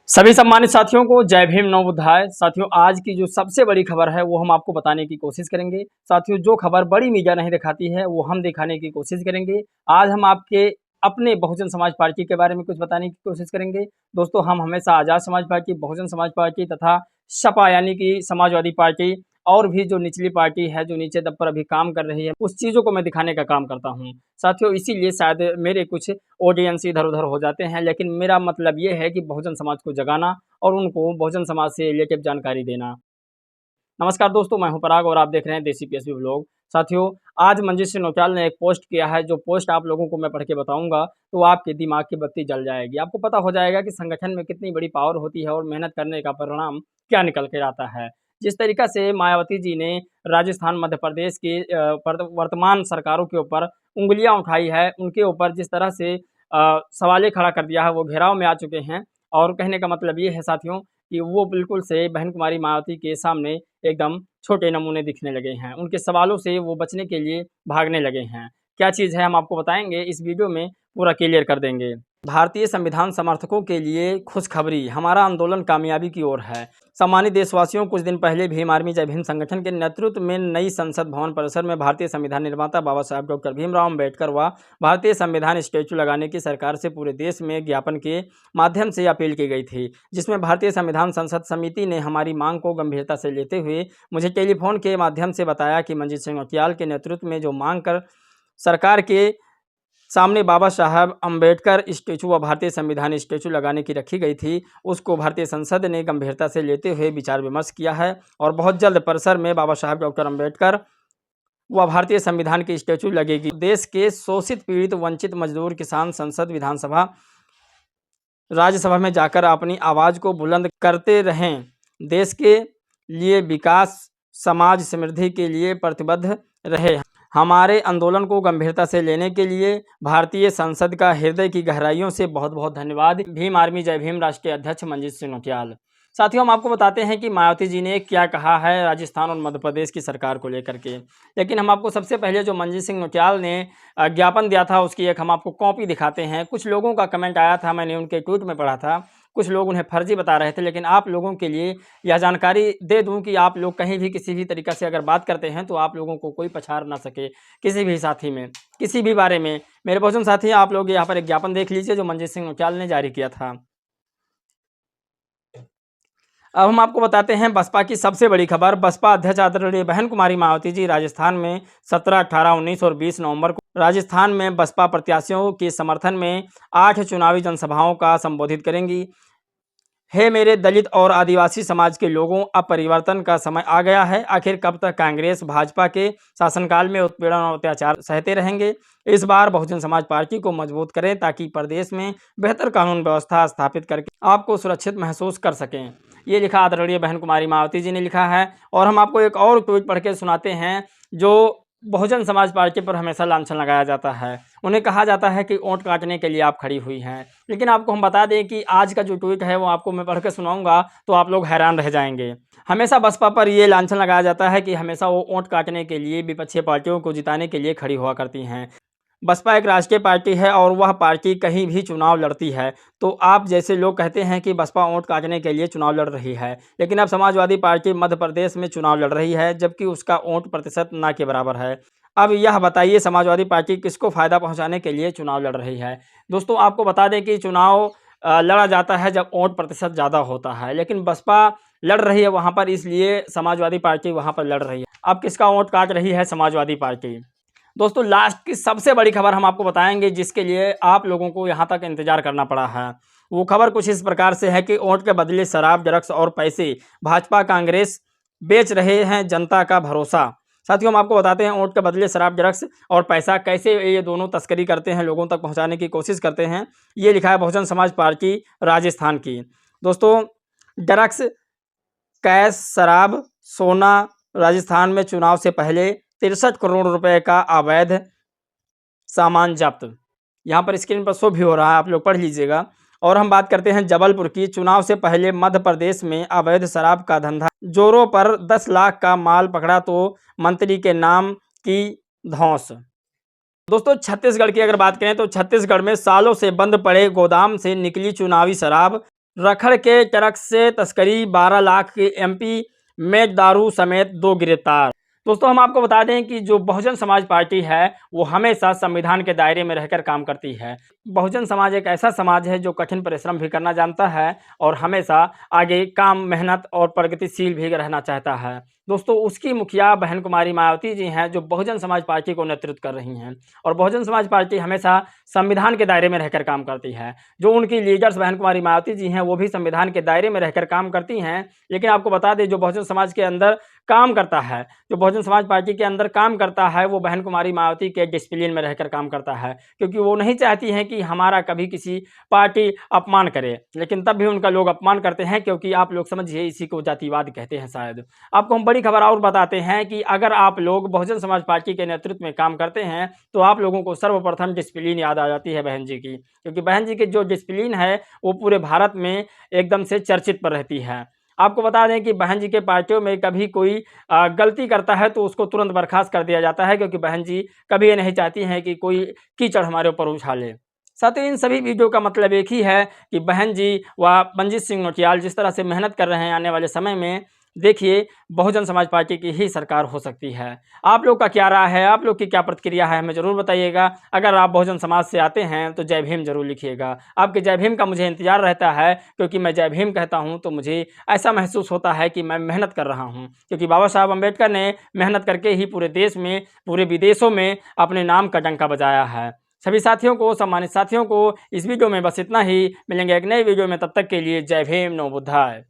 सभी सम्मानित साथियों को जय भीम नवोदय। साथियों, आज की जो सबसे बड़ी खबर है वो हम आपको बताने की कोशिश करेंगे। साथियों, जो खबर बड़ी मीडिया नहीं दिखाती है वो हम दिखाने की कोशिश करेंगे। आज हम आपके अपने बहुजन समाज पार्टी के बारे में कुछ बताने की कोशिश करेंगे। दोस्तों, हम हमेशा आज़ाद समाज पार्टी, बहुजन समाज पार्टी तथा सपा यानी कि समाजवादी पार्टी और भी जो निचली पार्टी है, जो नीचे दब पर अभी काम कर रही है, उस चीज़ों को मैं दिखाने का काम करता हूँ। साथियों, इसीलिए शायद मेरे कुछ ऑडियंस इधर-उधर हो जाते हैं, लेकिन मेरा मतलब ये है कि बहुजन समाज को जगाना और उनको बहुजन समाज से रिलेटेड जानकारी देना। नमस्कार दोस्तों, मैं हूं पराग और आप देख रहे हैं देसी पीएसपी व्लॉग। साथियों, आज मंजीत सिंह नौटियाल ने एक पोस्ट किया है, जो पोस्ट आप लोगों को मैं पढ़ के बताऊंगा तो आपके दिमाग की बत्ती जल जाएगी। आपको पता हो जाएगा कि संगठन में कितनी बड़ी पावर होती है और मेहनत करने का परिणाम क्या निकल के आता है। जिस तरीका से मायावती जी ने राजस्थान, मध्य प्रदेश की वर्तमान सरकारों के ऊपर उंगलियां उठाई है, उनके ऊपर जिस तरह से सवाले खड़ा कर दिया है, वो घेराव में आ चुके हैं। और कहने का मतलब ये है साथियों कि वो बिल्कुल से बहन कुमारी मायावती के सामने एकदम छोटे नमूने दिखने लगे हैं। उनके सवालों से वो बचने के लिए भागने लगे हैं। क्या चीज़ है हम आपको बताएंगे, इस वीडियो में पूरा क्लियर कर देंगे। भारतीय संविधान समर्थकों के लिए खुशखबरी, हमारा आंदोलन कामयाबी की ओर है। सम्मानित देशवासियों, कुछ दिन पहले भीम आर्मी जय भीम संगठन के नेतृत्व में नई संसद भवन परिसर में भारतीय संविधान निर्माता बाबा साहब डॉक्टर भीमराव अम्बेडकर व भारतीय संविधान स्टैचू लगाने की सरकार से पूरे देश में ज्ञापन के माध्यम से अपील की गई थी, जिसमें भारतीय संविधान संसद समिति ने हमारी मांग को गंभीरता से लेते हुए मुझे टेलीफोन के माध्यम से बताया कि मंजीत सिंह नौटियाल के नेतृत्व में जो मांग कर सरकार के सामने बाबा साहब अम्बेडकर स्टैचू व भारतीय संविधान स्टैचू लगाने की रखी गई थी, उसको भारतीय संसद ने गंभीरता से लेते हुए विचार विमर्श किया है और बहुत जल्द परिसर में बाबा साहब डॉक्टर अम्बेडकर व भारतीय संविधान की स्टैचू लगेगी। देश के शोषित, पीड़ित, वंचित, मजदूर, किसान संसद, विधानसभा, राज्यसभा में जाकर अपनी आवाज़ को बुलंद करते रहें। देश के लिए विकास, समाज समृद्धि के लिए प्रतिबद्ध रहे। हमारे आंदोलन को गंभीरता से लेने के लिए भारतीय संसद का हृदय की गहराइयों से बहुत बहुत धन्यवाद। भीम आर्मी जय भीम राष्ट्रीय अध्यक्ष मंजीत सिंह नौटियाल। साथियों, हम आपको बताते हैं कि मायावती जी ने क्या कहा है राजस्थान और मध्य प्रदेश की सरकार को लेकर के। लेकिन हम आपको सबसे पहले जो मंजीत सिंह नौटियाल ने ज्ञापन दिया था उसकी एक हम आपको कॉपी दिखाते हैं। कुछ लोगों का कमेंट आया था, मैंने उनके ट्वीट में पढ़ा था, कुछ लोग उन्हें फर्जी बता रहे थे, लेकिन आप लोगों के लिए यह जानकारी दे दूं कि आप लोग कहीं भी किसी भी तरीक़ा से अगर बात करते हैं तो आप लोगों को कोई पछाड़ ना सके किसी भी साथी में, किसी भी बारे में। मेरे बहुजन साथी, आप लोग यहाँ पर एक ज्ञापन देख लीजिए जो मंजीत सिंह नौटियाल ने जारी किया था। अब हम आपको बताते हैं बसपा की सबसे बड़ी खबर। बसपा अध्यक्ष आदरणीय बहन कुमारी मायावती जी राजस्थान में 17, 18, 19 और 20 नवंबर को राजस्थान में बसपा प्रत्याशियों के समर्थन में 8 चुनावी जनसभाओं का संबोधित करेंगी। हे मेरे दलित और आदिवासी समाज के लोगों, अब परिवर्तन का समय आ गया है। आखिर कब तक कांग्रेस भाजपा के शासनकाल में उत्पीड़न और अत्याचार सहते रहेंगे? इस बार बहुजन समाज पार्टी को मजबूत करें ताकि प्रदेश में बेहतर कानून व्यवस्था स्थापित करके आपको सुरक्षित महसूस कर सकें। ये लिखा आदरणीय बहन कुमारी मायावती जी ने लिखा है। और हम आपको एक और ट्वीट पढ़ के सुनाते हैं जो बहुजन समाज पार्टी पर हमेशा लांछन लगाया जाता है। उन्हें कहा जाता है कि वोट काटने के लिए आप खड़ी हुई हैं, लेकिन आपको हम बता दें कि आज का जो ट्वीट है वो आपको मैं पढ़ के सुनाऊंगा तो आप लोग हैरान रह जाएंगे। हमेशा बसपा पर ये लांछन लगाया जाता है कि हमेशा वो वोट काटने के लिए, विपक्षी पार्टियों को जिताने के लिए खड़ी हुआ करती हैं। बसपा एक राष्ट्रीय पार्टी है और वह पार्टी कहीं भी चुनाव लड़ती है। तो आप जैसे लोग कहते हैं कि बसपा वोट काटने के लिए चुनाव लड़ रही है, लेकिन अब समाजवादी पार्टी मध्य प्रदेश में चुनाव लड़ रही है, जबकि उसका वोट प्रतिशत ना के बराबर है। अब यह बताइए समाजवादी पार्टी किसको फ़ायदा पहुंचाने के लिए चुनाव लड़ रही है? दोस्तों, आपको बता दें कि चुनाव लड़ा जाता है जब वोट प्रतिशत ज़्यादा होता है, लेकिन बसपा लड़ रही है वहाँ पर, इसलिए समाजवादी पार्टी वहाँ पर लड़ रही है। अब किसका वोट काट रही है समाजवादी पार्टी? दोस्तों, लास्ट की सबसे बड़ी खबर हम आपको बताएंगे जिसके लिए आप लोगों को यहाँ तक इंतजार करना पड़ा है। वो खबर कुछ इस प्रकार से है कि वोट के बदले शराब, ड्रग्स और पैसे भाजपा कांग्रेस बेच रहे हैं जनता का भरोसा। साथियों, हम आपको बताते हैं वोट के बदले शराब, ड्रग्स और पैसा कैसे ये दोनों तस्करी करते हैं, लोगों तक पहुँचाने की कोशिश करते हैं। ये लिखा है बहुजन समाज पार्टी राजस्थान की। दोस्तों, ड्रग्स, कैश, शराब, सोना, राजस्थान में चुनाव से पहले 63 करोड़ रुपए का अवैध सामान जब्त। यहाँ पर स्क्रीन पर शो भी हो रहा है, आप लोग पढ़ लीजिएगा। और हम बात करते हैं जबलपुर की। चुनाव से पहले मध्य प्रदेश में अवैध शराब का धंधा जोरों पर, 10 लाख का माल पकड़ा तो मंत्री के नाम की धौंस। दोस्तों, छत्तीसगढ़ की अगर बात करें तो छत्तीसगढ़ में सालों से बंद पड़े गोदाम से निकली चुनावी शराब। रखड़ के ट्रक से तस्करी, 12 लाख की एमपी में दारू समेत 2 गिरफ्तार। दोस्तों हम आपको बता दें कि जो बहुजन समाज पार्टी है वो हमेशा संविधान के दायरे में रहकर काम करती है। बहुजन समाज एक ऐसा समाज है जो कठिन परिश्रम भी करना जानता है और हमेशा आगे काम, मेहनत और प्रगतिशील भी रहना चाहता है। दोस्तों उसकी मुखिया बहन कुमारी मायावती जी हैं जो बहुजन समाज पार्टी को नेतृत्व कर रही हैं और बहुजन समाज पार्टी हमेशा संविधान के दायरे में रहकर काम करती है। जो उनकी लीडर्स बहन कुमारी मायावती जी हैं वो भी संविधान के दायरे में रहकर काम करती हैं। लेकिन आपको बता दें जो बहुजन समाज के अंदर काम करता है, जो बहुजन समाज पार्टी के अंदर काम करता है वो बहन कुमारी मायावती के डिसिप्लिन में रहकर काम करता है, क्योंकि वो नहीं चाहती हैं कि हमारा कभी किसी पार्टी अपमान करे। लेकिन तब भी उनका लोग अपमान करते हैं, क्योंकि आप लोग समझिए इसी को जातिवाद कहते हैं शायद। आपको हम बड़ी खबर और बताते हैं कि अगर आप लोग बहुजन समाज पार्टी के नेतृत्व में काम करते हैं तो आप लोगों को सर्वप्रथम डिसिप्लिन याद आ जाती है बहन जी की, क्योंकि बहन जी की जो डिसिप्लिन है वो पूरे भारत में एकदम से चर्चित पर रहती है। आपको बता दें कि बहन जी के पार्टियों में कभी कोई गलती करता है तो उसको तुरंत बर्खास्त कर दिया जाता है, क्योंकि बहन जी कभी ये नहीं चाहती हैं कि कोई कीचड़ हमारे ऊपर उछाले। साथियों इन सभी वीडियो का मतलब एक ही है कि बहन जी व मनजीत सिंह नौटियाल जिस तरह से मेहनत कर रहे हैं, आने वाले समय में देखिए बहुजन समाज पार्टी की ही सरकार हो सकती है। आप लोग का क्या राय है, आप लोग की क्या प्रतिक्रिया है, हमें ज़रूर बताइएगा। अगर आप बहुजन समाज से आते हैं तो जय भीम जरूर लिखिएगा। आपके जय भीम का मुझे इंतजार रहता है, क्योंकि मैं जय भीम कहता हूं तो मुझे ऐसा महसूस होता है कि मैं मेहनत कर रहा हूं, क्योंकि बाबा साहब अम्बेडकर ने मेहनत करके ही पूरे देश में, पूरे विदेशों में अपने नाम का डंका बजाया है। सभी साथियों को, सम्मानित साथियों को इस वीडियो में बस इतना ही। मिलेंगे एक नए वीडियो में, तब तक के लिए जय भीम, नमो बुद्धाय।